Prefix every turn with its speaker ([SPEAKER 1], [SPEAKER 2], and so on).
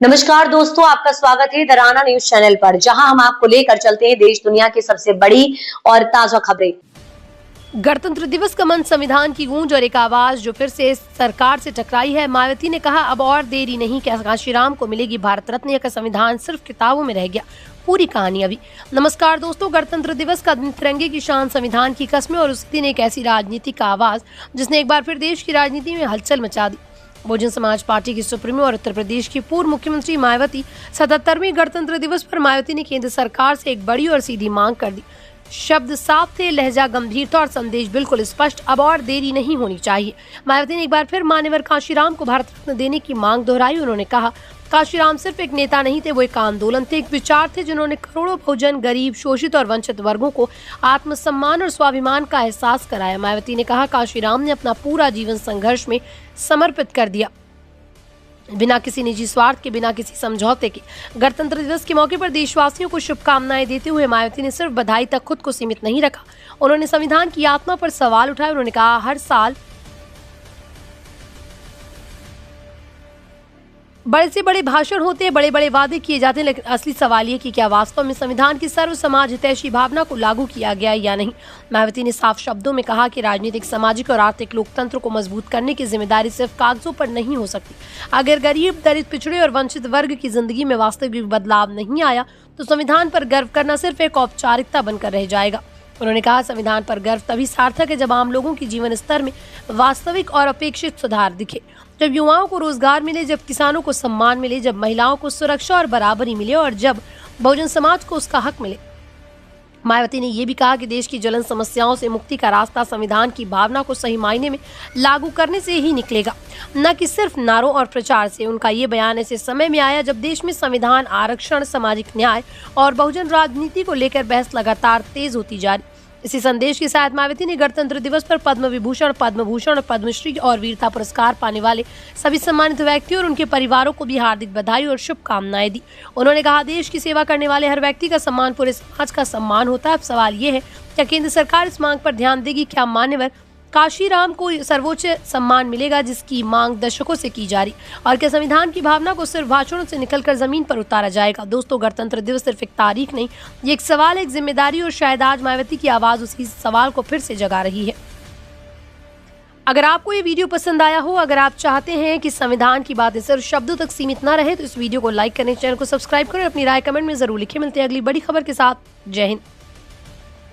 [SPEAKER 1] नमस्कार दोस्तों, आपका स्वागत है दराना न्यूज चैनल पर, जहां हम आपको लेकर चलते हैं देश दुनिया की सबसे बड़ी और ताजा खबरें।
[SPEAKER 2] गणतंत्र दिवस का मंच संविधान की गूंज और एक आवाज जो फिर से सरकार से टकराई है। मायावती ने कहा, अब और देरी नहीं, काशीराम को मिलेगी भारत रत्न। यह संविधान सिर्फ किताबों में रह गया, पूरी कहानी अभी। नमस्कार दोस्तों, गणतंत्र दिवस का दिन तिरंगे की शान, संविधान की कस्में और उस दिन एक ऐसी राजनीतिक आवाज जिसने एक बार फिर देश की राजनीति में हलचल मचा दी। बहुजन समाज पार्टी की सुप्रीमो और उत्तर प्रदेश की पूर्व मुख्यमंत्री मायावती 77वें गणतंत्र दिवस पर मायावती ने केंद्र सरकार से एक बड़ी और सीधी मांग कर दी। शब्द साफ थे, लहजा गंभीर था और संदेश बिल्कुल स्पष्ट, अब और देरी नहीं होनी चाहिए। मायावती ने एक बार फिर मान्यवर काशीराम को भारत रत्न देने की मांग दोहराई। उन्होंने कहा, काशीराम सिर्फ एक नेता नहीं थे, वो एक आंदोलन थे, एक विचार थे जिन्होंने करोड़ों बहुजन, गरीब, शोषित और वंचित वर्गों को आत्मसम्मान और स्वाभिमान का एहसास कराया। मायावती ने कहा, काशीराम ने अपना पूरा जीवन संघर्ष में समर्पित कर दिया, बिना किसी निजी स्वार्थ के, बिना किसी समझौते के। गणतंत्र दिवस के मौके पर देशवासियों को शुभकामनाएं देते हुए मायावती ने सिर्फ बधाई तक खुद को सीमित नहीं रखा। उन्होंने संविधान की आत्मा पर सवाल उठाए। उन्होंने कहा, हर साल बड़े से बड़े भाषण होते हैं, बड़े बड़े वादे किए जाते हैं, लेकिन असली सवाल ये कि क्या वास्तव में संविधान की सर्व समाज हितैषी भावना को लागू किया गया है या नहीं। मायावती ने साफ शब्दों में कहा कि राजनीतिक, सामाजिक और आर्थिक लोकतंत्र को मजबूत करने की जिम्मेदारी सिर्फ कागजों पर नहीं हो सकती। अगर गरीब, दलित, पिछड़े और वंचित वर्ग की जिंदगी में वास्तविक बदलाव नहीं आया तो संविधान पर गर्व करना सिर्फ एक औपचारिकता बनकर रह जाएगा। उन्होंने कहा, संविधान पर गर्व तभी सार्थक है जब आम लोगों की जीवन स्तर में वास्तविक और अपेक्षित सुधार दिखे, जब युवाओं को रोजगार मिले, जब किसानों को सम्मान मिले, जब महिलाओं को सुरक्षा और बराबरी मिले और जब बहुजन समाज को उसका हक मिले। मायावती ने यह भी कहा कि देश की ज्वलन समस्याओं से मुक्ति का रास्ता संविधान की भावना को सही मायने में लागू करने से ही निकलेगा, न कि सिर्फ नारों और प्रचार से। उनका ये बयान ऐसे समय में आया जब देश में संविधान, आरक्षण, सामाजिक न्याय और बहुजन राजनीति को लेकर बहस लगातार तेज होती जा रही। इसी संदेश के साथ मायावती ने गणतंत्र दिवस पर पद्म विभूषण, पद्म भूषण, पद्मश्री और वीरता पुरस्कार पाने वाले सभी सम्मानित व्यक्तियों और उनके परिवारों को भी हार्दिक बधाई और शुभकामनाएं दी। उन्होंने कहा, देश की सेवा करने वाले हर व्यक्ति का सम्मान पूरे समाज का सम्मान होता है। अब सवाल ये है, क्या केंद्र सरकार इस मांग पर ध्यान देगी? क्या मान्यवर काशीराम को सर्वोच्च सम्मान मिलेगा जिसकी मांग दशकों से की जा रही, और क्या संविधान की भावना को सिर्फ भाषणों से निकलकर जमीन पर उतारा जाएगा? दोस्तों, गणतंत्र दिवस सिर्फ एक तारीख नहीं, ये एक सवाल, एक जिम्मेदारी, और शायद आज मायावती की आवाज उसी सवाल को फिर से जगा रही है। अगर आपको ये वीडियो पसंद आया हो, अगर आप चाहते हैं कि संविधान की बातें सिर्फ शब्दों तक सीमित न रहे, तो इस वीडियो को लाइक करें, चैनल को सब्सक्राइब करें, अपनी राय कमेंट में जरूर लिखें। मिलते हैं अगली बड़ी खबर के साथ। जय हिंद।